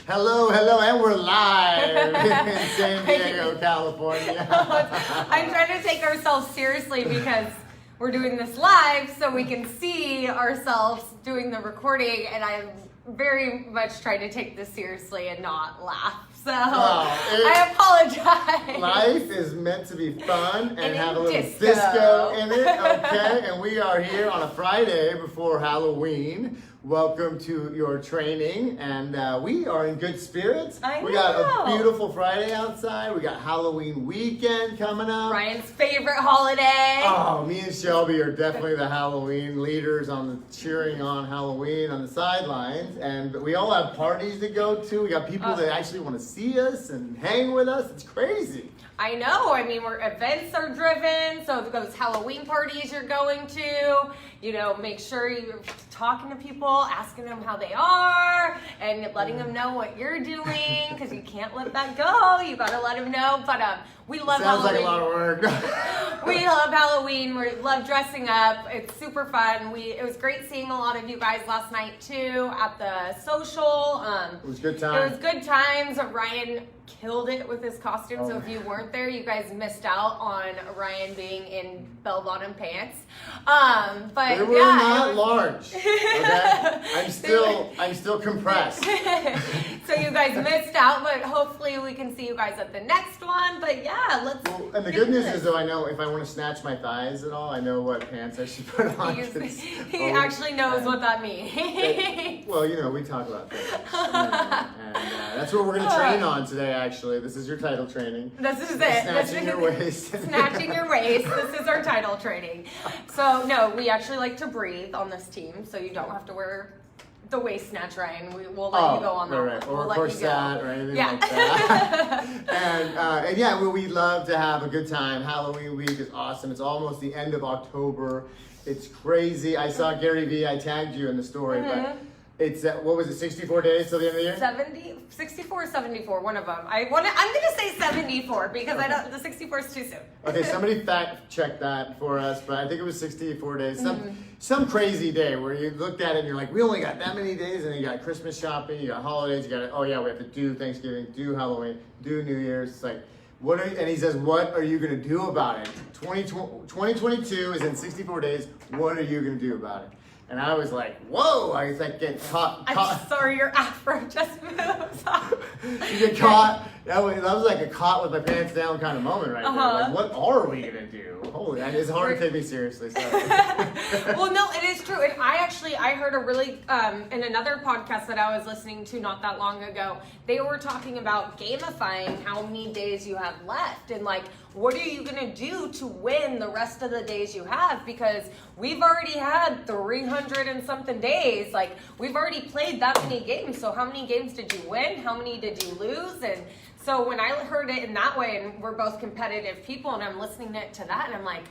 Hello, and we're live in San Diego, California. I'm trying to take ourselves seriously because we're doing this live so we can see ourselves doing the recording, and I'm very much trying to take this seriously and not laugh. So I apologize. Life is meant to be fun and have a little disco in it, okay? And we are here on a Friday before Halloween. Welcome to your training, and we are in good spirits. We got a beautiful Friday outside. We got Halloween weekend coming up. Ryan's favorite holiday. Oh, me and Shelby are definitely the Halloween leaders on the cheering on Halloween on the sidelines, and we all have parties to go to. We got people that actually want to see us and hang with us. It's crazy. I know. I mean, events are driven. So those Halloween parties you're going to, make sure you're talking to people, asking them how they are, and letting them know what you're doing, because you can't let that go. You got to let them know. But we love Halloween. Sounds like a lot of work. We love Halloween. We love dressing up. It's super fun. It was great seeing a lot of you guys last night too at the social. It was good time. It was good times. Ryan killed it with his costume. So if you weren't there, you guys missed out on Ryan being in bell-bottom pants. But they were not large. Okay? I'm still compressed. So you guys missed out, but hopefully we can see you guys at the next one. But yeah, let's. Well, and the good news is, though, I know if I want to snatch my thighs at all, I know what pants I should put on. He actually knows what that means. Well, we talk about things. And that's what we're going to train on today, actually. This is your title training. This is it. Snatching your waist. Snatching your waist. This is our title training. So, no, we actually like to breathe on this team, so you don't have to wear the waist snatch, Ryan. We'll let you go on that. Right. Or we'll corset or anything like that. and yeah, we love to have a good time. Halloween week is awesome. It's almost the end of October. It's crazy. I saw Gary Vee. I tagged you in the story, but it's, what was it, 64 days till the end of the year? 64 or 74, one of them. I'm going to say 74 because the 64 is too soon. Okay, somebody fact check that for us, but I think it was 64 days. Some crazy day where you looked at it and you're like, we only got that many days, and then you got Christmas shopping, you got holidays, you got, we have to do Thanksgiving, do Halloween, do New Year's. It's like, and he says, what are you going to do about it? 2022 is in 64 days. What are you going to do about it? And I was like, whoa, I was like getting caught. I'm sorry, your afro just moves. You get caught. That was like a caught with my pants down kind of moment right there. Like, what are we going to do? Holy, it's hard to take me seriously. So. Well, no, it is true. And I heard a really, in another podcast that I was listening to not that long ago, they were talking about gamifying how many days you have left. And like, what are you going to do to win the rest of the days you have? Because we've already had 300 and something days. Like, we've already played that many games. So how many games did you win? How many did you lose? And so when I heard it in that way, and we're both competitive people, and I'm listening to that, and I'm like,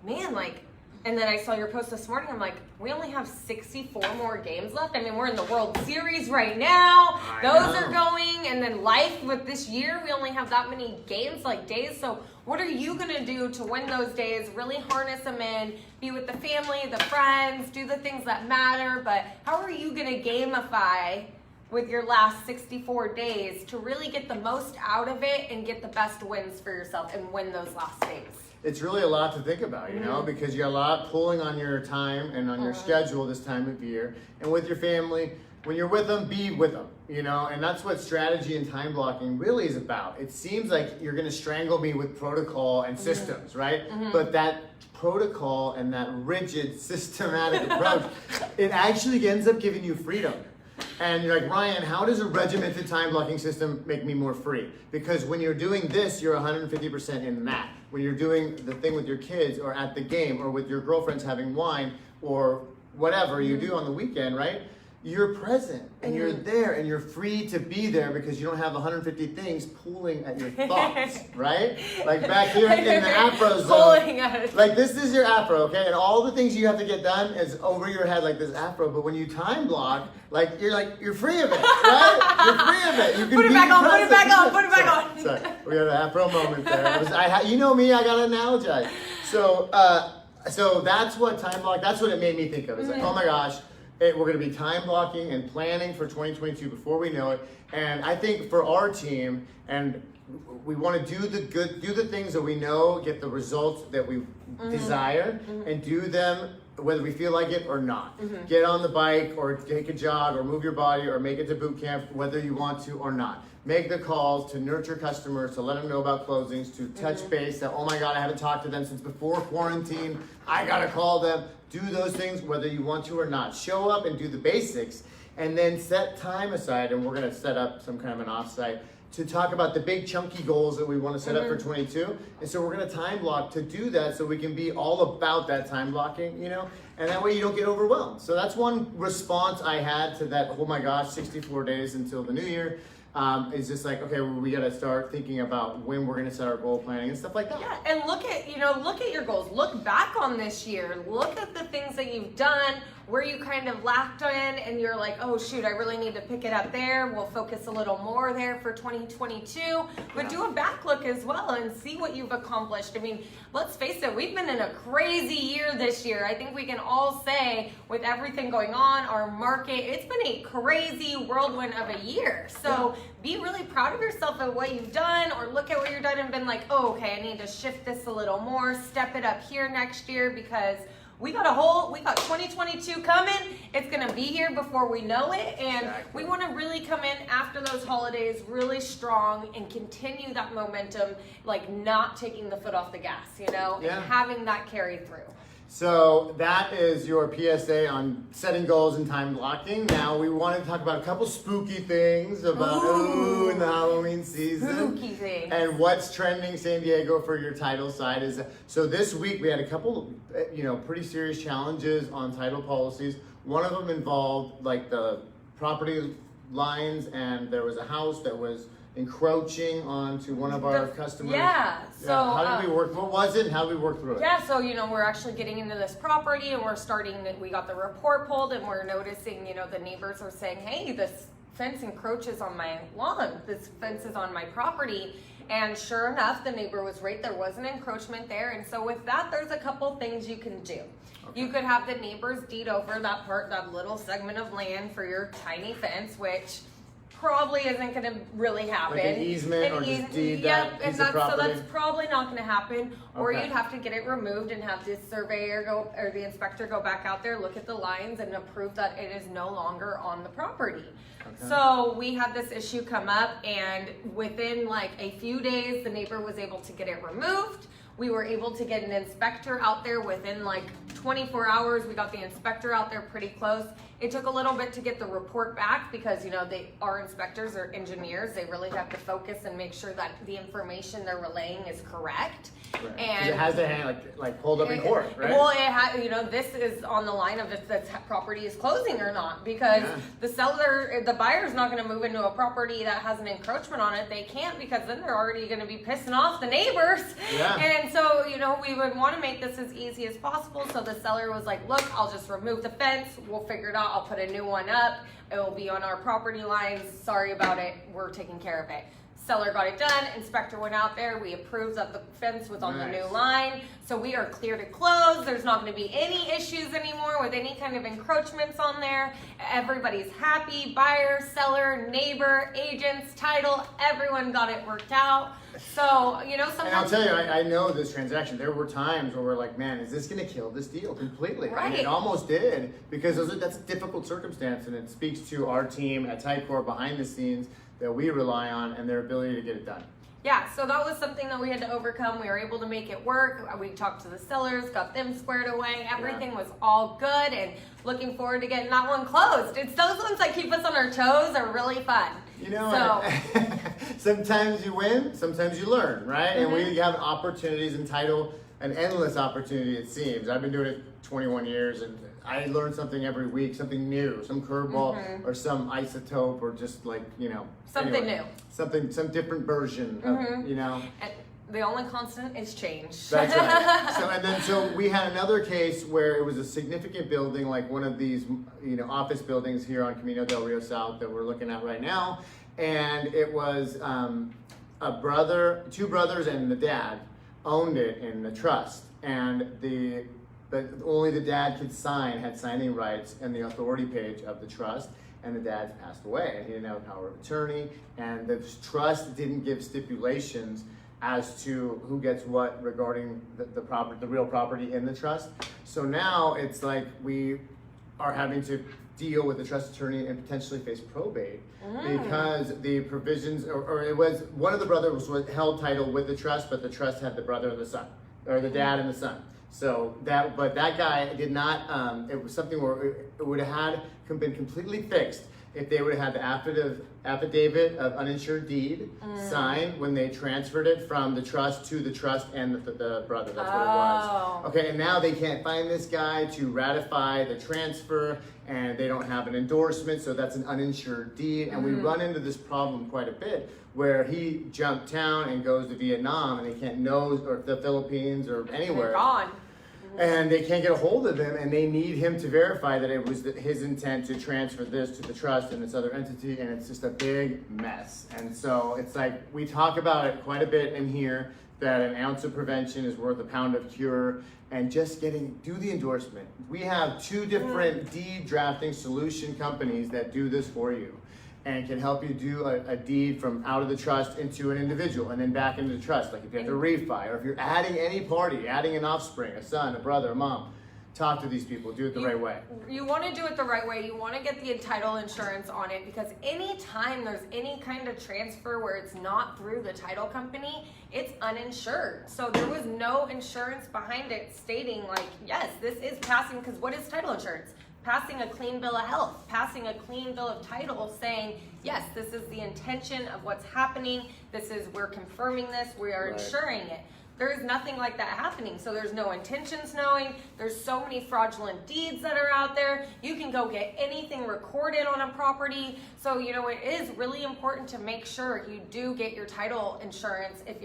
man, like, and then I saw your post this morning, I'm like, we only have 64 more games left. I mean, we're in the World Series right now. Those are going, and then life with this year, we only have that many games, like days. So what are you going to do to win those days, really harness them in, be with the family, the friends, do the things that matter, but how are you going to gamify with your last 64 days to really get the most out of it and get the best wins for yourself and win those last days? It's really a lot to think about, because you got a lot pulling on your time and on your schedule this time of year. And with your family, when you're with them, be with them, and that's what strategy and time blocking really is about. It seems like you're going to strangle me with protocol and systems, right? But that protocol and that rigid, systematic approach, it actually ends up giving you freedom. And you're like, Ryan, how does a regimented time blocking system make me more free? Because when you're doing this, you're 150% in that. When you're doing the thing with your kids or at the game or with your girlfriends having wine or whatever you do on the weekend, right? You're present and you're there and you're free to be there because you don't have 150 things pulling at your thoughts, right? Like back here in the afro zone. Like this is your afro, okay? And all the things you have to get done is over your head like this afro. But when you time block, you're free of it, right? You're free of it. You can put it back on, put it back on, put it back on. Sorry, we had an afro moment there. You know me, I gotta analogize. So that's what time block, that's what it made me think of. It's like, oh my gosh, We're going to be time blocking and planning for 2022 before we know it. And I think for our team, and we want to do the things that we know get the results that we desire, and do them whether we feel like it or not. Get on the bike or take a jog or move your body or make it to boot camp whether you want to or not. Make the calls to nurture customers, to let them know about closings, to touch base that, oh my God, I haven't talked to them since before quarantine. I gotta call them. Do those things whether you want to or not. Show up and do the basics, and then set time aside, and we're gonna set up some kind of an offsite to talk about the big chunky goals that we want to set up for 22. And so we're going to time block to do that so we can be all about that time blocking, you know, and that way you don't get overwhelmed. So that's one response I had to that, oh my gosh, 64 days until the new year. It's just like, okay, well, we got to start thinking about when we're going to set our goal planning and stuff like that. Yeah, and look at your goals. Look back on this year. Look at the things that you've done, where you kind of lacked in, and you're like, oh shoot, I really need to pick it up there. We'll focus a little more there for 2022. But do a back look as well and see what you've accomplished. I mean, let's face it, we've been in a crazy year this year. I think we can all say, with everything going on, our market, it's been a crazy whirlwind of a year. So be really proud of yourself at what you've done, or look at what you've done and been like, oh, okay, I need to shift this a little more, step it up here next year, because we got 2022 coming. It's gonna be here before we know it, and we want to really come in after those holidays really strong and continue that momentum, like not taking the foot off the gas, you know, and having that carry through. So that is your PSA on setting goals and time blocking. Now we want to talk about a couple spooky things about in the Halloween season. Spooky things. And what's trending San Diego for your title side is, so this week we had a couple, pretty serious challenges on title policies. One of them involved like the property lines, and there was a house that was encroaching onto one of our customers. So how did we work? What was it? And how did we work through it? So we're actually getting into this property, and we got the report pulled, and we're noticing, the neighbors are saying, hey, this fence encroaches on my lawn. This fence is on my property. And sure enough, the neighbor was right. There was an encroachment there. And so with that, there's a couple things you can do. Okay. You could have the neighbors deed over that little segment of land for your tiny fence, which probably isn't going to really happen. Like an easement or just deed that piece of property? So that's probably not going to happen. Or you'd have to get it removed and have the surveyor or the inspector go back out there, look at the lines, and approve that it is no longer on the property. Okay. So we had this issue come up, and within like a few days, the neighbor was able to get it removed. We were able to get an inspector out there within like 24 hours. We got the inspector out there pretty close. It took a little bit to get the report back because, our inspectors are engineers. They really have to focus and make sure that the information they're relaying is correct. Right. And it has to hang like pulled up in court, right? Well, it had, this is on the line of if the property is closing or not, because the buyer's not going to move into a property that has an encroachment on it. They can't, because then they're already going to be pissing off the neighbors. Yeah. And so, we would want to make this as easy as possible. So the seller was like, look, I'll just remove the fence. We'll figure it out. I'll put a new one up. It will be on our property lines. Sorry about it. We're taking care of it. Seller got it done. Inspector went out there. We approved that the fence was on the new line. So we are clear to close. There's not going to be any issues anymore with any kind of encroachments on there. Everybody's happy. Buyer, seller, neighbor, agents, title, everyone got it worked out. So, sometimes. And I'll tell you, I know this transaction. There were times where we're like, man, is this going to kill this deal completely? Right. And it almost did, because that's a difficult circumstance, and it speaks to our team at Tycor behind the scenes that we rely on and their ability to get it done. Yeah, so that was something that we had to overcome. We were able to make it work. We talked to the sellers, got them squared away. Everything was all good, and looking forward to getting that one closed. It's those ones that keep us on our toes are really fun. Sometimes you win, sometimes you learn, right? And we have opportunities in title, an endless opportunity, it seems. I've been doing it 21 years, and I learn something every week, something new, some curveball or some isotope, or just something new, some different version of, And the only constant is change. That's right. So we had another case where it was a significant building, like one of these, office buildings here on Camino del Rio South that we're looking at right now, and it was two brothers, and the dad owned it in the trust, and the but only the dad could had signing rights and the authority page of the trust, and the dad's passed away, and he didn't have a power of attorney, and the trust didn't give stipulations as to who gets what regarding the real property in the trust. So now it's like we are having to deal with the trust attorney and potentially face probate because the provisions, or it was one of the brothers was held title with the trust, but the trust had the brother and the son, or the dad and the son. So but that guy did not. It was something where it would have been completely fixed if they would have had the affidavit of uninsured deed signed when they transferred it from the trust to the trust and the brother. That's what it was. Okay, and now they can't find this guy to ratify the transfer, and they don't have an endorsement, so that's an uninsured deed. And we run into this problem quite a bit, where he jumped town and goes to Vietnam, and they can't know, or the Philippines, or anywhere. They're gone. And they can't get a hold of him, and they need him to verify that it was his intent to transfer this to the trust and this other entity, and it's just a big mess. And so it's like, we talk about it quite a bit in here, that an ounce of prevention is worth a pound of cure, and just do the endorsement. We have 2 different deed drafting solution companies that do this for you, and can help you do a deed from out of the trust into an individual and then back into the trust. Like if you have to refi, or if you're adding any party, adding an offspring, a son, a brother, a mom, talk to these people, do it the right way. You want to do it the right way. You want to get the title insurance on it, because anytime there's any kind of transfer where it's not through the title company, it's uninsured. So there was no insurance behind it stating like, yes, this is passing, because what is title insurance? Passing a clean bill of health, passing a clean bill of title saying, yes, this is the intention of what's happening. We're confirming this, we are insuring it. There is nothing like that happening. So there's no intentions knowing. There's so many fraudulent deeds that are out there. You can go get anything recorded on a property. So, it is really important to make sure you do get your title insurance. If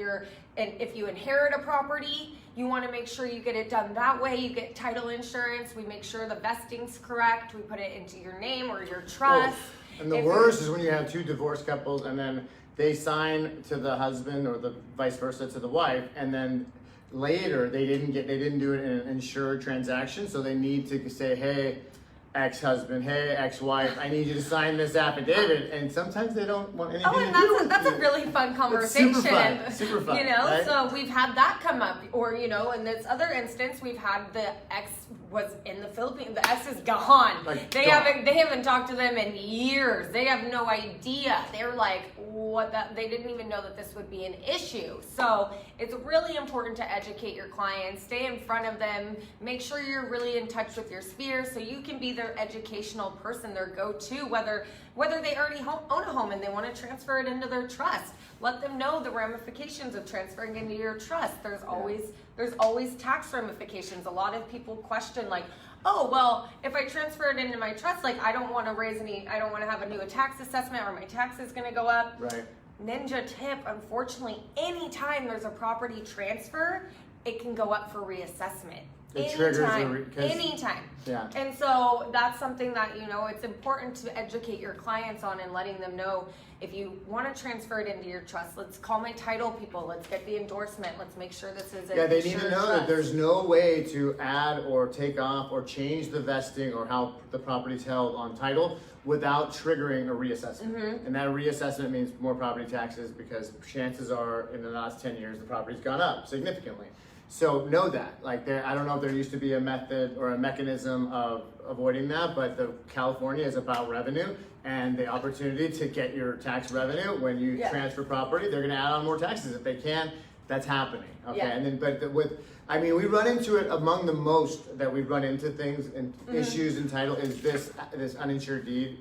you inherit a property, you want to make sure you get it done that way. You get title insurance. We make sure the vesting's correct. We put it into your name or your trust. And the worst is when you have 2 divorced couples and then they sign to the husband or the vice versa to the wife, and then later they didn't do it in an insured transaction, so they need to say, hey, ex-husband, hey, ex-wife, I need you to sign this affidavit, and sometimes they don't want anything to do with it. That's a really fun conversation. Super fun, right? So we've had that come up, or in this other instance, we've had the ex was in the Philippines. The ex is gone. They haven't talked to them in years. They have no idea. They're like, they didn't even know that this would be an issue. So it's really important to educate your clients, stay in front of them, make sure you're really in touch with your sphere so you can be their educational person, their go-to, whether they already own a home and they want to transfer it into their trust. Let them know the ramifications of transferring into your trust. There's always tax ramifications. A lot of people question like, oh, well, if I transfer it into my trust, like I don't want to have a new tax assessment or my tax is going to go up. Right. Ninja tip, unfortunately, anytime there's a property transfer, it can go up for reassessment. Anytime. Yeah. And so that's something that, it's important to educate your clients on and letting them know, if you want to transfer it into your trust, let's call my title people, let's get the endorsement, let's make sure this is they need to know that there's no way to add or take off or change the vesting or how the property's held on title without triggering a reassessment. And that reassessment means more property taxes, because chances are in the last 10 years the property's gone up significantly. So know that. I don't know if there used to be a method or a mechanism of avoiding that, but California is about revenue and the opportunity to get your tax revenue when you transfer property. They're going to add on more taxes if they can. That's happening. Okay, and then we run into it. Among the most that we run into things and issues in title is this uninsured deed.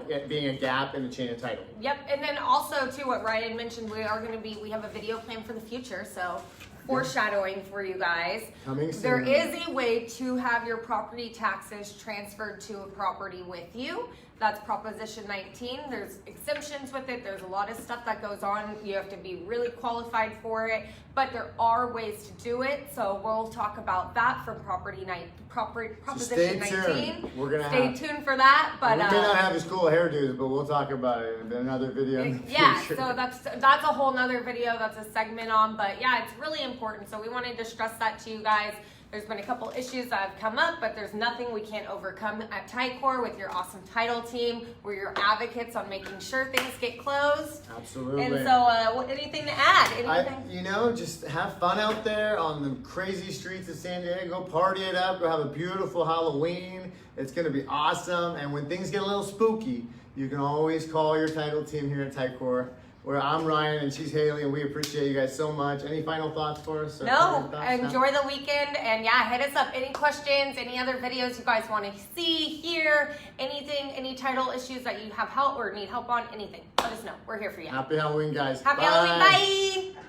It being a gap in the chain of title. Yep, and then also too, what Ryan mentioned, we have a video plan for the future, so foreshadowing for you guys. Coming soon. There is a way to have your property taxes transferred to a property with you. That's Proposition 19. There's exemptions with it. There's a lot of stuff that goes on. You have to be really qualified for it, but there are ways to do it. So we'll talk about that for Proposition 19. Stay tuned for that. But we may not have as cool hairdos, but we'll talk about it in another video. So that's a whole nother video. That's a segment on. But yeah, it's really important. So we wanted to stress that to you guys. There's been a couple issues that have come up, but there's nothing we can't overcome at Tycor with your awesome title team. We're your advocates on making sure things get closed. Absolutely. And so, anything to add? Anything? Just have fun out there on the crazy streets of San Diego. Party it up. Go have a beautiful Halloween. It's going to be awesome. And when things get a little spooky, you can always call your title team here at Tycor. Where I'm Ryan and she's Haley, and we appreciate you guys so much. Any final thoughts for us? No, enjoy the weekend, and yeah, hit us up. Any questions, any other videos you guys want to see, hear, anything, any title issues that you have help or need help on, anything, let us know. We're here for you. Happy Halloween, guys. Happy Halloween, bye.